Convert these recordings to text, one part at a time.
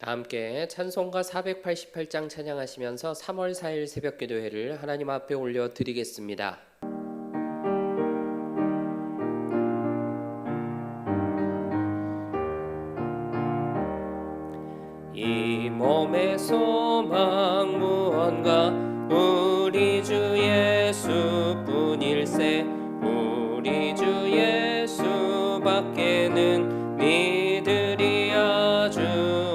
다 함께 찬송가 488장 찬양하시면서 3월 4일 새벽기도회를 하나님 앞에 올려드리겠습니다. 이 몸의 소망 무언가 우리 주 예수뿐일세. 우리 주 예수밖에는 믿으리 아주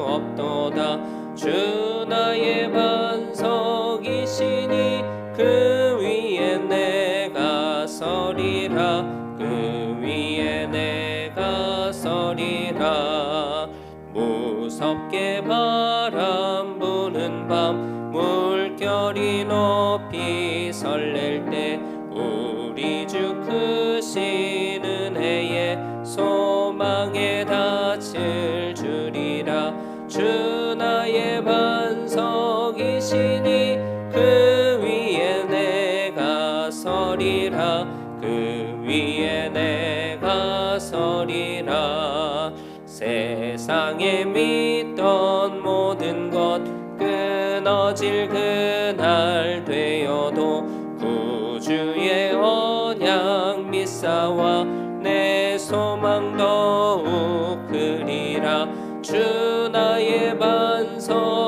없도다. 주 나의 반석이시니 그 위에 내가 서리라. 그 위에 내가 서리라. 무섭게 바람 부는 밤 물결이 높이 설렐 때 우리 주 크신 은혜에 소망에 닿을 줄이라. 주 나의 반석이시니 그 위에 내가 서리라. 그 위에 내가 서리라. 세상에 믿던 모든 것 끊어질 그날 되어도 구주의 언약 믿사와 내 소망 더욱 크리라. 주 나의 반석이시니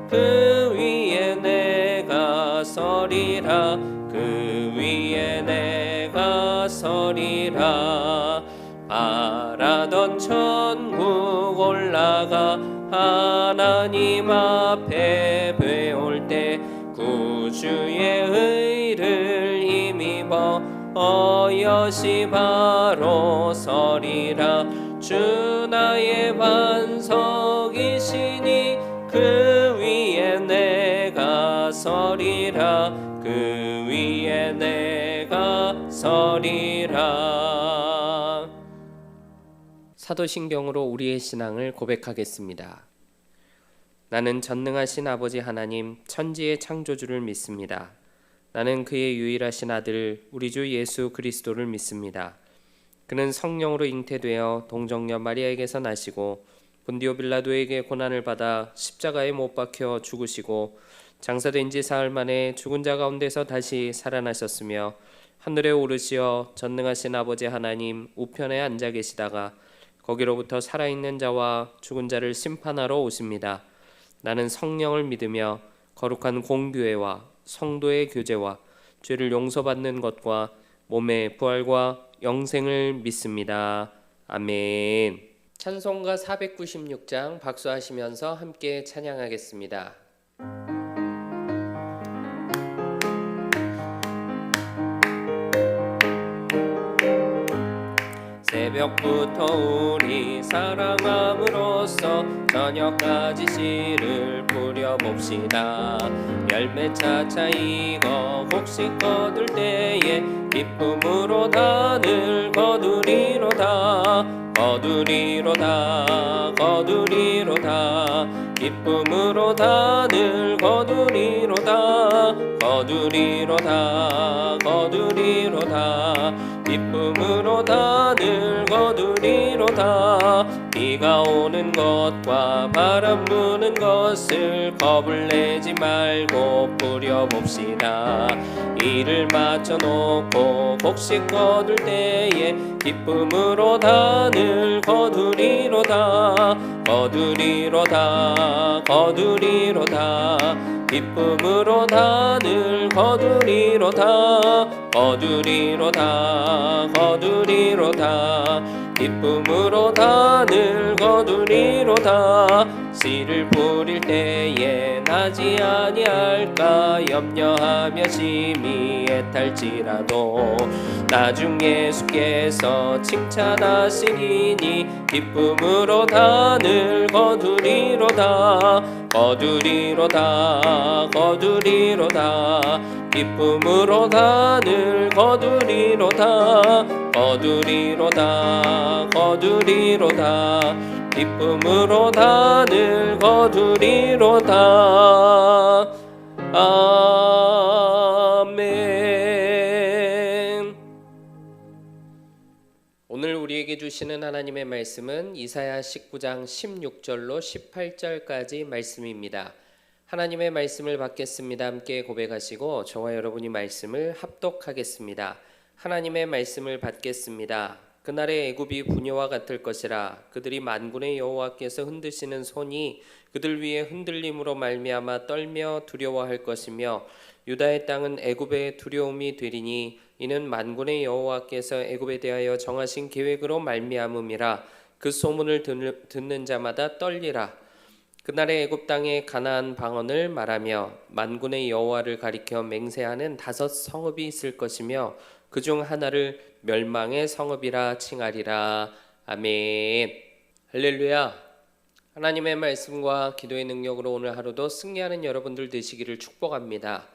그 위에 내가 서리라. 그 위에 내가 서리라. 바라던 천국 올라가 하나님 앞에 배울 때 구주의 의를 힘입어 어여시 바로 서리라. 주 나의 반석이시니 그 위에 내가 서리라. 그 위에 내가 서리라. 사도신경으로 우리의 신앙을 고백하겠습니다. 나는 전능하신 아버지 하나님 천지의 창조주를 믿습니다. 나는 그의 유일하신 아들 우리 주 예수 그리스도를 믿습니다. 그는 성령으로 잉태되어 동정녀 마리아에게서 나시고 본디오 빌라도에게 고난을 받아 십자가에 못 박혀 죽으시고 장사된 지 사흘 만에 죽은 자 가운데서 다시 살아나셨으며 하늘에 오르시어 전능하신 아버지 하나님 우편에 앉아 계시다가 거기로부터 살아있는 자와 죽은 자를 심판하러 오십니다. 나는 성령을 믿으며 거룩한 공교회와 성도의 교제와 죄를 용서받는 것과 몸의 부활과 영생을 믿습니다. 아멘. 찬송가 496장 박수하시면서 함께 찬양하겠습니다. 새벽부터 우리 사랑함으로써 저녁까지 씨를 뿌려봅시다. 열매 차차 익어 곡식 거둘 때에 기쁨으로 단을 거두리로다. 거두리로다. 거두리로다. 기쁨으로 단을 거두리로다. 거두리로다. 거두리로다. 기쁨으로 단을 거두리로다. 비가 오는 것과 바람 부는 것을 겁을 내지 말고 뿌려봅시다. 이를 맞춰놓고 곡식 거둘 때에 기쁨으로 단을 거두리로다. 거두리로다. 거두리로다. 기쁨으로 단을 거두리로다. 거두리로다. 거두리로다. 기쁨으로 단을 거두리로다. 씨를 뿌릴 때에 나지 아니할까 염려하며 심히 애탈지라도 나중 예수께서 칭찬하시리니 기쁨으로 단을 거두리로다. 거두리로다. 거두리로다. 기쁨으로 단을 거두리로다. 거두리로다. 거두리로다. 기쁨으로 단을 거두리로다. 아멘. 오늘 우리에게 우리에게 주시는 하나님의 말씀은 이사야 19장 16절로 18절까지 말씀입니다. 하나님의 말씀을 받겠습니다. 함께 고백하시고 저와 여러분이 말씀을 합독하겠습니다. 하나님의 말씀을 받겠습니다. 그날의 애굽이 부녀와 같을 것이라. 그들이 만군의 여호와께서 흔드시는 손이 그들 위에 흔들림으로 말미암아 떨며 두려워할 것이며 유다의 땅은 애굽의 두려움이 되리니 이는 만군의 여호와께서 애굽에 대하여 정하신 계획으로 말미암음이라. 그 소문을 듣는 자마다 떨리라. 그날의 애굽 땅의 가나안 방언을 말하며 만군의 여호와를 가리켜 맹세하는 5 성읍이 있을 것이며 그중 하나를 멸망의 성읍이라 칭하리라. 아멘. 할렐루야. 하나님의 말씀과 기도의 능력으로 오늘 하루도 승리하는 여러분들 되시기를 축복합니다.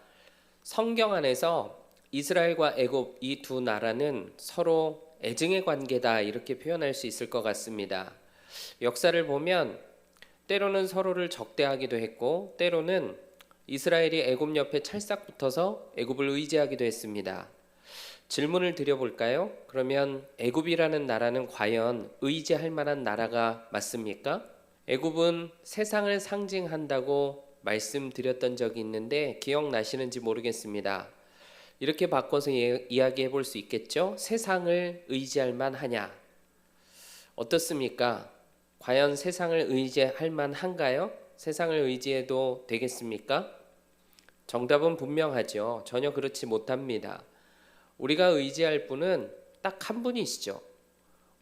성경 안에서 이스라엘과 애굽 이 두 나라는 서로 애증의 관계다 이렇게 표현할 수 있을 것 같습니다. 역사를 보면 때로는 서로를 적대하기도 했고 때로는 이스라엘이 애굽 옆에 찰싹 붙어서 애굽을 의지하기도 했습니다. 질문을 드려볼까요? 그러면 애굽이라는 나라는 과연 의지할 만한 나라가 맞습니까? 애굽은 세상을 상징한다고 말씀드렸던 적이 있는데 기억나시는지 모르겠습니다. 이렇게 바꿔서 이야기해 볼 수 있겠죠? 세상을 의지할 만하냐? 어떻습니까? 과연 세상을 의지할 만한가요? 세상을 의지해도 되겠습니까? 정답은 분명하죠. 전혀 그렇지 못합니다. 우리가 의지할 분은 딱 한 분이시죠.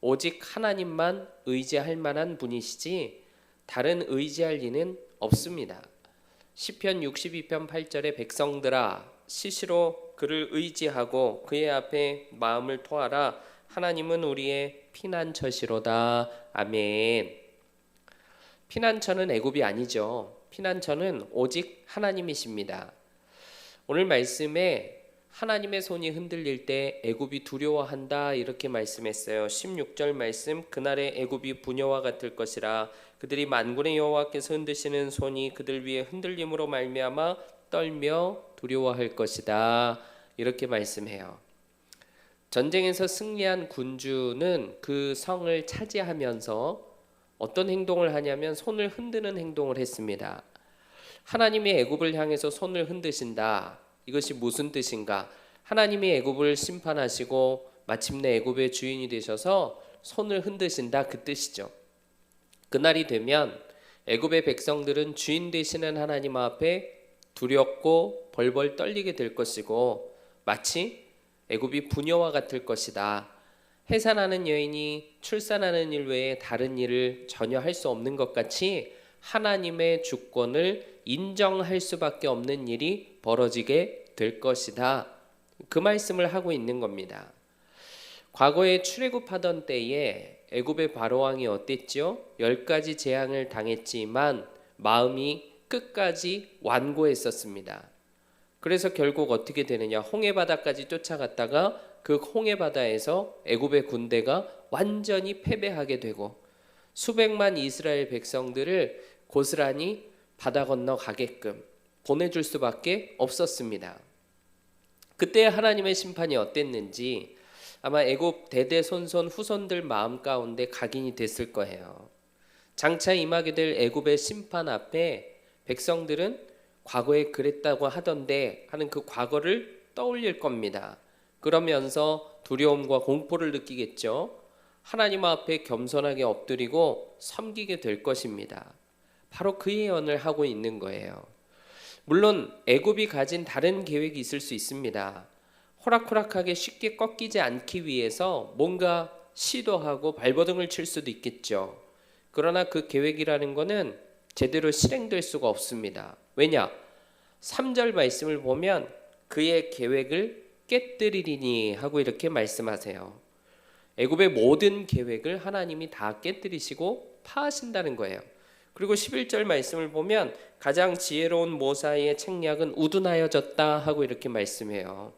오직 하나님만 의지할 만한 분이시지 다른 의지할 리는 없습니다. 시편 62편 8절에 백성들아 시시로 그를 의지하고 그의 앞에 마음을 토하라. 하나님은 우리의 피난처시로다. 아멘. 피난처는 애굽이 아니죠. 피난처는 오직 하나님이십니다. 오늘 말씀에 하나님의 손이 흔들릴 때 애굽이 두려워한다 이렇게 말씀했어요. 16절 말씀 그날의 애굽이 부녀와 같을 것이라. 그들이 만군의 여호와께서 흔드시는 손이 그들 위에 흔들림으로 말미암아 떨며 두려워할 것이다 이렇게 말씀해요. 전쟁에서 승리한 군주는 그 성을 차지하면서 어떤 행동을 하냐면 손을 흔드는 행동을 했습니다. 하나님이 애굽을 향해서 손을 흔드신다. 이것이 무슨 뜻인가? 하나님이 애굽을 심판하시고 마침내 애굽의 주인이 되셔서 손을 흔드신다 그 뜻이죠. 그날이 되면 애굽의 백성들은 주인 되시는 하나님 앞에 두렵고 벌벌 떨리게 될 것이고 마치 애굽이 부녀와 같을 것이다. 해산하는 여인이 출산하는 일 외에 다른 일을 전혀 할 수 없는 것 같이 하나님의 주권을 인정할 수밖에 없는 일이 벌어지게 될 것이다. 그 말씀을 하고 있는 겁니다. 과거에 출애굽하던 때에 애굽의 바로왕이 어땠죠? 10가지 재앙을 당했지만 마음이 끝까지 완고했었습니다. 그래서 결국 어떻게 되느냐? 홍해바다까지 쫓아갔다가 그 홍해바다에서 애굽의 군대가 완전히 패배하게 되고 수백만 이스라엘 백성들을 고스란히 바다 건너 가게끔 보내줄 수밖에 없었습니다. 그때 하나님의 심판이 어땠는지 아마 애굽 대대손손 후손들 마음 가운데 각인이 됐을 거예요. 장차 임하게 될 애굽의 심판 앞에 백성들은 과거에 그랬다고 하던데 하는 그 과거를 떠올릴 겁니다. 그러면서 두려움과 공포를 느끼겠죠. 하나님 앞에 겸손하게 엎드리고 섬기게 될 것입니다. 바로 그 예언을 하고 있는 거예요. 물론 애굽이 가진 다른 계획이 있을 수 있습니다. 호락호락하게 쉽게 꺾이지 않기 위해서 뭔가 시도하고 발버둥을 칠 수도 있겠죠. 그러나 그 계획이라는 것은 제대로 실행될 수가 없습니다. 왜냐? 3절 말씀을 보면 그의 계획을 깨뜨리리니 하고 이렇게 말씀하세요. 애굽의 모든 계획을 하나님이 다 깨뜨리시고 파하신다는 거예요. 그리고 11절 말씀을 보면 가장 지혜로운 모사의 책략은 우둔하여졌다 하고 이렇게 말씀해요.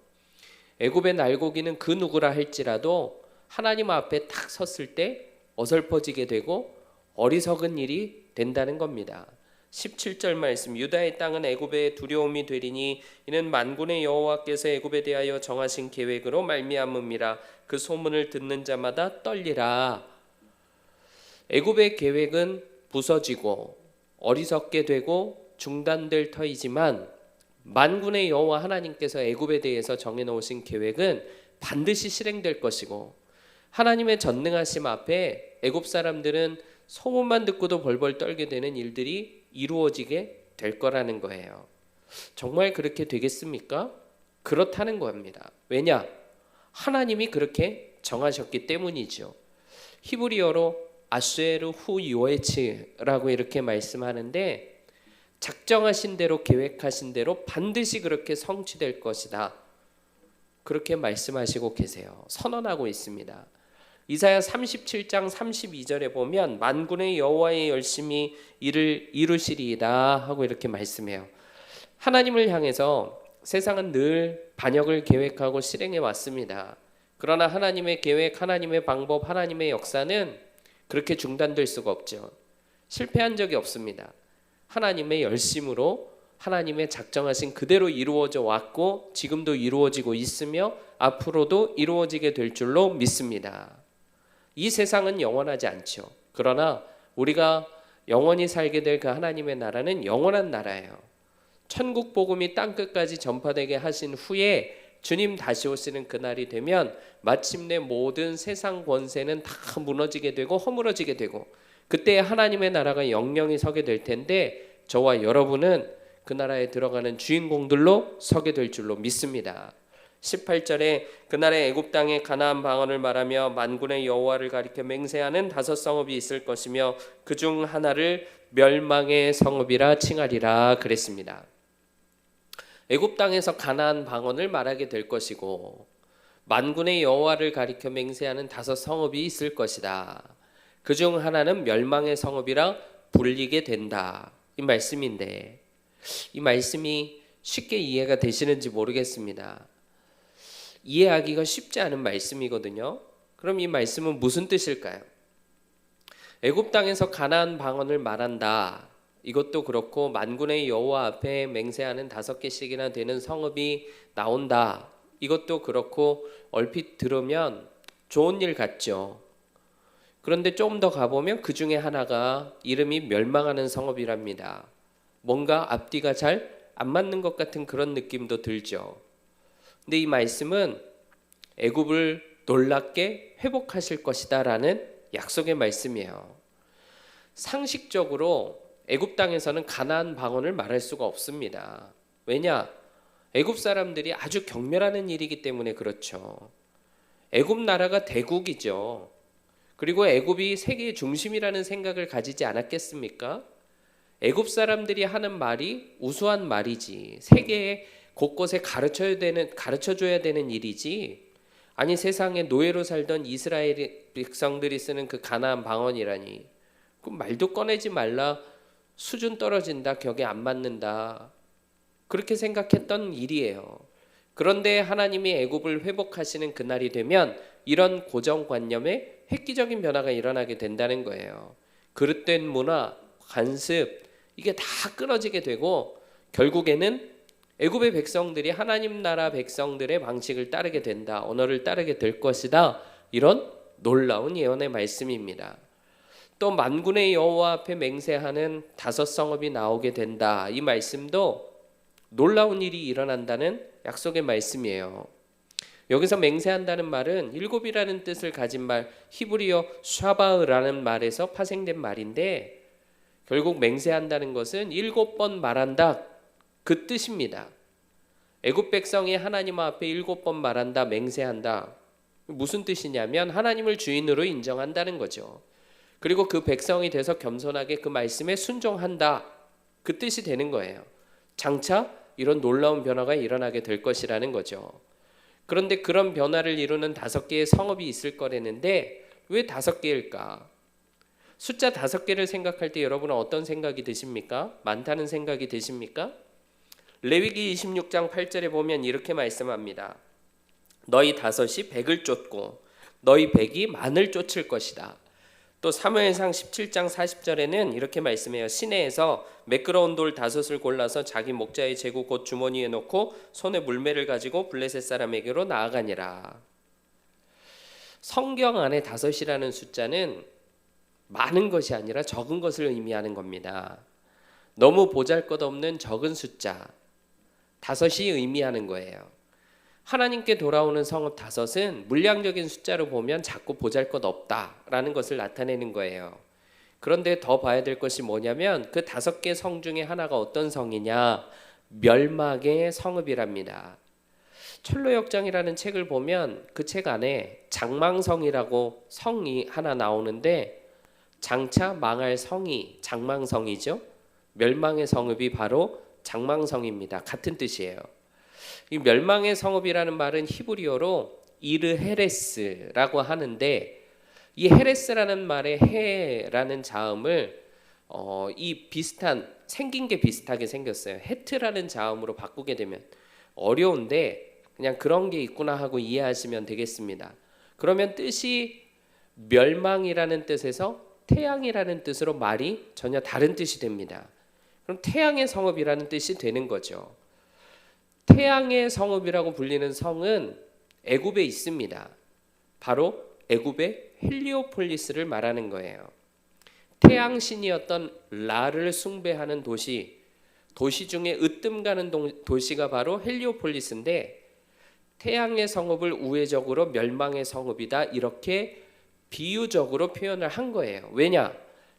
애굽의 날고기는 그 누구라 할지라도 하나님 앞에 탁 섰을 때 어설퍼지게 되고 어리석은 일이 된다는 겁니다. 17절 말씀 유다의 땅은 애굽의 두려움이 되리니 이는 만군의 여호와께서 애굽에 대하여 정하신 계획으로 말미암음이라. 그 소문을 듣는 자마다 떨리라. 애굽의 계획은 부서지고 어리석게 되고 중단될 터이지만 만군의 여호와 하나님께서 애굽에 대해서 정해놓으신 계획은 반드시 실행될 것이고, 하나님의 전능하심 앞에 애굽 사람들은 소문만 듣고도 벌벌 떨게 되는 일들이 이루어지게 될 거라는 거예요. 정말 그렇게 되겠습니까? 그렇다는 겁니다. 왜냐? 하나님이 그렇게 정하셨기 때문이죠. 히브리어로 아쉐르 후 요에츠라고 이렇게 말씀하는데, 작정하신 대로 계획하신 대로 반드시 그렇게 성취될 것이다, 그렇게 말씀하시고 계세요. 선언하고 있습니다. 이사야 37장 32절에 보면 만군의 여호와의 열심히 이를 이루시리이다 하고 이렇게 말씀해요. 하나님을 향해서 세상은 늘 반역을 계획하고 실행해 왔습니다. 그러나 하나님의 계획, 하나님의 방법, 하나님의 역사는 그렇게 중단될 수가 없죠. 실패한 적이 없습니다. 하나님의 열심으로 하나님의 작정하신 그대로 이루어져 왔고 지금도 이루어지고 있으며 앞으로도 이루어지게 될 줄로 믿습니다. 이 세상은 영원하지 않죠. 그러나 우리가 영원히 살게 될 그 하나님의 나라는 영원한 나라예요. 천국 복음이 땅끝까지 전파되게 하신 후에 주님 다시 오시는 그날이 되면 마침내 모든 세상 권세는 다 무너지게 되고 허물어지게 되고, 그때 하나님의 나라가 영영히 서게 될 텐데 저와 여러분은 그 나라에 들어가는 주인공들로 서게 될 줄로 믿습니다. 18절에 그날에 애굽 땅에 가나안 방언을 말하며 만군의 여호와를 가리켜 맹세하는 5 성읍이 있을 것이며 그중 하나를 멸망의 성읍이라 칭하리라 그랬습니다. 애굽 땅에서 가나안 방언을 말하게 될 것이고 만군의 여호와를 가리켜 맹세하는 5 성읍이 있을 것이다. 그중 하나는 멸망의 성읍이라 불리게 된다, 이 말씀인데, 이 말씀이 쉽게 이해가 되시는지 모르겠습니다. 이해하기가 쉽지 않은 말씀이거든요. 그럼 이 말씀은 무슨 뜻일까요? 애굽 땅에서 가나안 방언을 말한다, 이것도 그렇고 만군의 여호와 앞에 맹세하는 5개씩이나 되는 성읍이 나온다, 이것도 그렇고 얼핏 들으면 좋은 일 같죠. 그런데 좀 더 가보면 그 중에 하나가 이름이 멸망하는 성읍이랍니다. 뭔가 앞뒤가 잘 안 맞는 것 같은 그런 느낌도 들죠. 근데 이 말씀은 애굽을 놀랍게 회복하실 것이다 라는 약속의 말씀이에요. 상식적으로 애굽 땅에서는 가나안 방언을 말할 수가 없습니다. 왜냐? 애굽 사람들이 아주 경멸하는 일이기 때문에 그렇죠. 애굽 나라가 대국이죠. 그리고 애굽이 세계의 중심이라는 생각을 가지지 않았겠습니까? 애굽 사람들이 하는 말이 우수한 말이지, 세계에 곳곳에 가르쳐줘야 되는 일이지, 아니 세상에 노예로 살던 이스라엘 백성들이 쓰는 그 가나안 방언이라니, 그 말도 꺼내지 말라, 수준 떨어진다, 격에 안 맞는다, 그렇게 생각했던 일이에요. 그런데 하나님이 애굽을 회복하시는 그날이 되면 이런 고정관념에 획기적인 변화가 일어나게 된다는 거예요. 그릇된 문화, 관습, 이게 다 끊어지게 되고 결국에는 애굽의 백성들이 하나님 나라 백성들의 방식을 따르게 된다, 언어를 따르게 될 것이다, 이런 놀라운 예언의 말씀입니다. 또 만군의 여호와 앞에 맹세하는 5 성읍이 나오게 된다, 이 말씀도 놀라운 일이 일어난다는 약속의 말씀이에요. 여기서 맹세한다는 말은 7이라는 뜻을 가진 말, 히브리어 샤바흐라는 말에서 파생된 말인데, 결국 맹세한다는 것은 7번 말한다, 그 뜻입니다. 애굽 백성이 하나님 앞에 7번 말한다, 맹세한다, 무슨 뜻이냐면 하나님을 주인으로 인정한다는 거죠. 그리고 그 백성이 돼서 겸손하게 그 말씀에 순종한다, 그 뜻이 되는 거예요. 장차 이런 놀라운 변화가 일어나게 될 것이라는 거죠. 그런데 그런 변화를 이루는 5개의 성읍이 있을 거라는데 왜 5개일까? 숫자 5개를 생각할 때 여러분은 어떤 생각이 드십니까? 많다는 생각이 드십니까? 레위기 26장 8절에 보면 이렇게 말씀합니다. 너희 5이 100을 쫓고 너희 100이 만을 쫓을 것이다. 또 사무엘상 17장 40절에는 이렇게 말씀해요. 시내에서 매끄러운 돌 5을 골라서 자기 목자의 제구 곧 주머니에 넣고 손에 물매를 가지고 블레셋 사람에게로 나아가니라. 성경 안에 5이라는 숫자는 많은 것이 아니라 적은 것을 의미하는 겁니다. 너무 보잘것없는 적은 숫자 5이 의미하는 거예요. 하나님께 돌아오는 성읍 5은 물량적인 숫자로 보면 자꾸 보잘것없다라는 것을 나타내는 거예요. 그런데 더 봐야 될 것이 뭐냐면 그 5개 성 중에 하나가 어떤 성이냐? 멸망의 성읍이랍니다. 철로역정이라는 책을 보면 그 책 안에 장망성이라고 성이 하나 나오는데 장차 망할 성이 장망성이죠. 멸망의 성읍이 바로 장망성입니다. 같은 뜻이에요. 이 멸망의 성읍이라는 말은 히브리어로 이르헤레스라고 하는데 이 헤레스라는 말의 해라는 자음을 이 비슷한 생긴 게 비슷하게 생겼어요. 헤트라는 자음으로 바꾸게 되면 어려운데 그냥 그런 게 있구나 하고 이해하시면 되겠습니다. 그러면 뜻이 멸망이라는 뜻에서 태양이라는 뜻으로 말이 전혀 다른 뜻이 됩니다. 그럼 태양의 성읍이라는 뜻이 되는 거죠. 태양의 성읍이라고 불리는 성은 애굽에 있습니다. 바로 애굽의 헬리오폴리스를 말하는 거예요. 태양신이었던 라를 숭배하는 도시 중에 으뜸 가는 도시가 바로 헬리오폴리스인데 태양의 성읍을 우회적으로 멸망의 성읍이다 이렇게 비유적으로 표현을 한 거예요. 왜냐?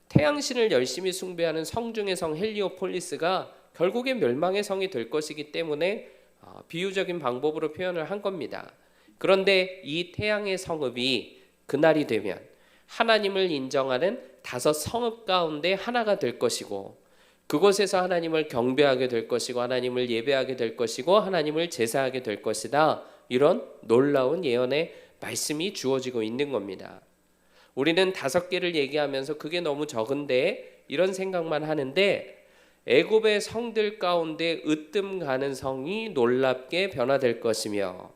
태양신을 열심히 숭배하는 성 중의 성 헬리오폴리스가 결국에 멸망의 성이 될 것이기 때문에 비유적인 방법으로 표현을 한 겁니다. 그런데 이 태양의 성읍이 그날이 되면 하나님을 인정하는 5 성읍 가운데 하나가 될 것이고 그곳에서 하나님을 경배하게 될 것이고 하나님을 예배하게 될 것이고 하나님을 제사하게 될 것이다. 이런 놀라운 예언의 말씀이 주어지고 있는 겁니다. 우리는 5개를 얘기하면서 그게 너무 적은데 이런 생각만 하는데 애굽의 성들 가운데 으뜸 가는 성이 놀랍게 변화될 것이며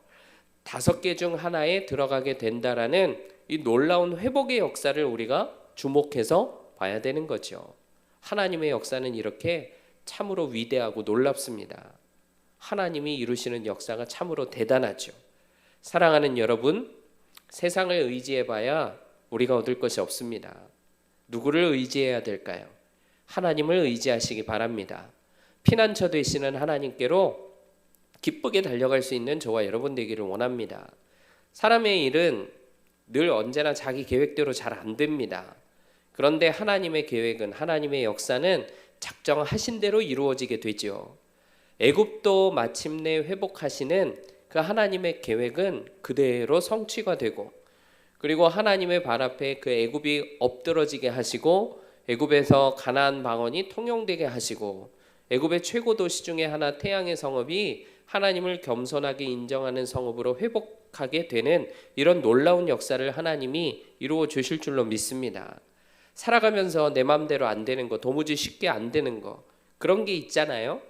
5개 중 하나에 들어가게 된다라는 이 놀라운 회복의 역사를 우리가 주목해서 봐야 되는 거죠. 하나님의 역사는 이렇게 참으로 위대하고 놀랍습니다. 하나님이 이루시는 역사가 참으로 대단하죠. 사랑하는 여러분, 세상을 의지해봐야 우리가 얻을 것이 없습니다. 누구를 의지해야 될까요? 하나님을 의지하시기 바랍니다. 피난처 되시는 하나님께로 기쁘게 달려갈 수 있는 저와 여러분 되기를 원합니다. 사람의 일은 늘 언제나 자기 계획대로 잘 안 됩니다. 그런데 하나님의 계획은 하나님의 역사는 작정하신 대로 이루어지게 되죠. 애굽도 마침내 회복하시는 그 하나님의 계획은 그대로 성취가 되고 그리고 하나님의 발 앞에 그 애굽이 엎드러지게 하시고 애굽에서 가나안 방언이 통용되게 하시고 애굽의 최고 도시 중에 하나 태양의 성읍이 하나님을 겸손하게 인정하는 성읍으로 회복하게 되는 이런 놀라운 역사를 하나님이 이루어 주실 줄로 믿습니다. 살아가면서 내 마음대로 안 되는 거, 도무지 쉽게 안 되는 거 그런 게 있잖아요.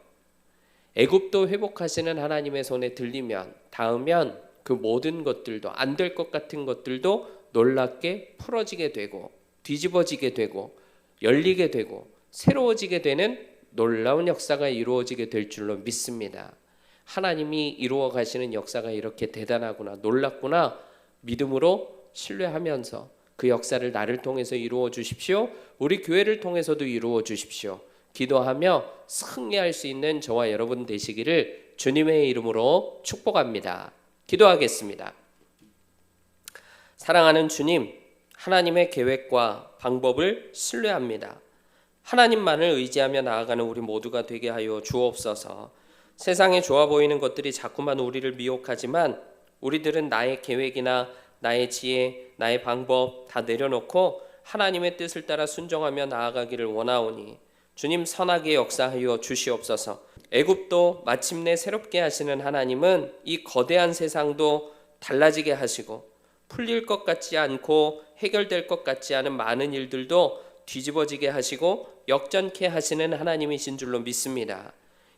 애굽도 회복하시는 하나님의 손에 들리면 닿으면 그 모든 것들도 안 될 것 같은 것들도 놀랍게 풀어지게 되고 뒤집어지게 되고 열리게 되고 새로워지게 되는 놀라운 역사가 이루어지게 될 줄로 믿습니다. 하나님이 이루어 가시는 역사가 이렇게 대단하구나 놀랍구나 믿음으로 신뢰하면서 그 역사를 나를 통해서 이루어 주십시오. 우리 교회를 통해서도 이루어 주십시오. 기도하며 승리할 수 있는 저와 여러분 되시기를 주님의 이름으로 축복합니다. 기도하겠습니다. 사랑하는 주님, 하나님의 계획과 방법을 신뢰합니다. 하나님만을 의지하며 나아가는 우리 모두가 되게 하여 주옵소서. 세상에 좋아 보이는 것들이 자꾸만 우리를 미혹하지만 우리들은 나의 계획이나 나의 지혜, 나의 방법 다 내려놓고 하나님의 뜻을 따라 순종하며 나아가기를 원하오니 주님 선하게 역사하여 주시옵소서. 애굽도 마침내 새롭게 하시는 하나님은 이 거대한 세상도 달라지게 하시고 풀릴 것 같지 않고 해결될 것 같지 않은 많은 일들도 뒤집어지게 하시고 역전케 하시는 하나님이신 줄로 믿습니다.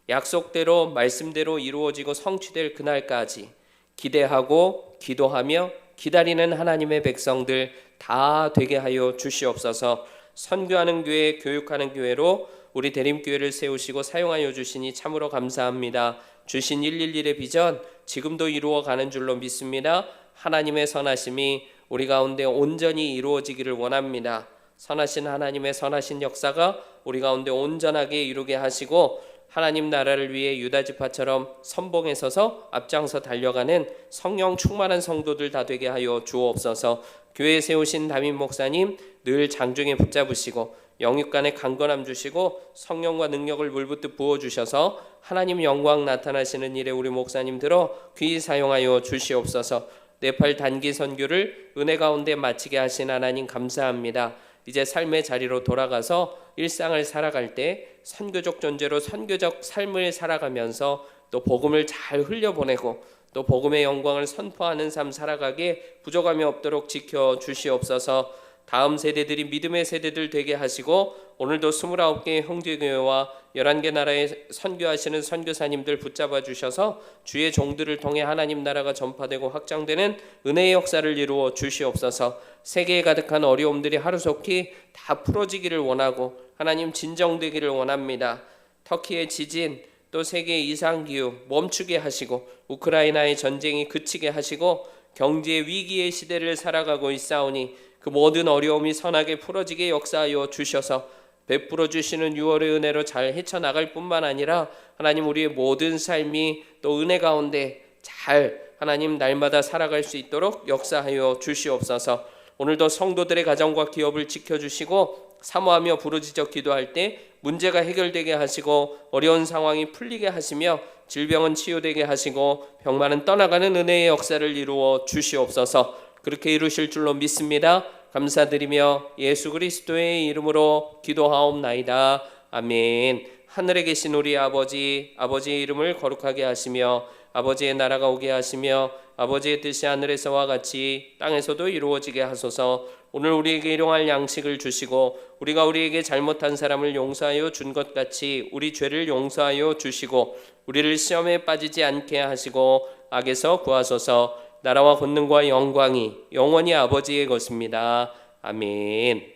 약속대로 말씀대로 이루어지고 성취될 그날까지 기대하고 기도하며 기다리는 하나님의 백성들 다 되게 하여 주시옵소서. 선교하는 교회, 교육하는 교회로 우리 대림교회를 세우시고 사용하여 주시니 참으로 감사합니다. 주신 111의 비전 지금도 이루어가는 줄로 믿습니다. 하나님의 선하심이 우리 가운데 온전히 이루어지기를 원합니다. 선하신 하나님의 선하신 역사가 우리 가운데 온전하게 이루게 하시고 하나님 나라를 위해 유다 지파처럼 선봉에 서서 앞장서 달려가는 성령 충만한 성도들 다 되게 하여 주옵소서. 교회에 세우신 담임 목사님 늘 장중에 붙잡으시고 영육간에 강건함 주시고 성령과 능력을 물붓듯 부어주셔서 하나님 영광 나타나시는 일에 우리 목사님 들어 귀히 사용하여 주시옵소서. 네팔 단기 선교를 은혜 가운데 마치게 하신 하나님 감사합니다. 이제 삶의 자리로 돌아가서 일상을 살아갈 때 선교적 존재로 선교적 삶을 살아가면서 또 복음을 잘 흘려보내고 또 복음의 영광을 선포하는 삶 살아가게 부족함이 없도록 지켜 주시옵소서. 다음 세대들이 믿음의 세대들 되게 하시고 오늘도 29개의 형제교회와 11개 나라에 선교하시는 선교사님들 붙잡아 주셔서 주의 종들을 통해 하나님 나라가 전파되고 확장되는 은혜의 역사를 이루어 주시옵소서. 세계에 가득한 어려움들이 하루속히 다 풀어지기를 원하고 하나님 진정되기를 원합니다. 터키의 지진 또 세계의 이상기후 멈추게 하시고 우크라이나의 전쟁이 그치게 하시고 경제 위기의 시대를 살아가고 있사오니 그 모든 어려움이 선하게 풀어지게 역사하여 주셔서 베풀어 주시는 6월의 은혜로 잘 헤쳐나갈 뿐만 아니라 하나님 우리의 모든 삶이 또 은혜 가운데 잘 하나님 날마다 살아갈 수 있도록 역사하여 주시옵소서. 오늘도 성도들의 가정과 기업을 지켜주시고 사모하며 부르짖어 기도할 때 문제가 해결되게 하시고 어려운 상황이 풀리게 하시며 질병은 치유되게 하시고 병만은 떠나가는 은혜의 역사를 이루어 주시옵소서. 그렇게 이루실 줄로 믿습니다. 감사드리며 예수 그리스도의 이름으로 기도하옵나이다. 아멘. 하늘에 계신 우리 아버지, 아버지의 이름을 거룩하게 하시며 아버지의 나라가 오게 하시며 아버지의 뜻이 하늘에서와 같이 땅에서도 이루어지게 하소서. 오늘 우리에게 일용할 양식을 주시고 우리가 우리에게 잘못한 사람을 용서하여 준 것 같이 우리 죄를 용서하여 주시고 우리를 시험에 빠지지 않게 하시고 악에서 구하소서. 나라와 권능과 영광이 영원히 아버지의 것입니다. 아멘.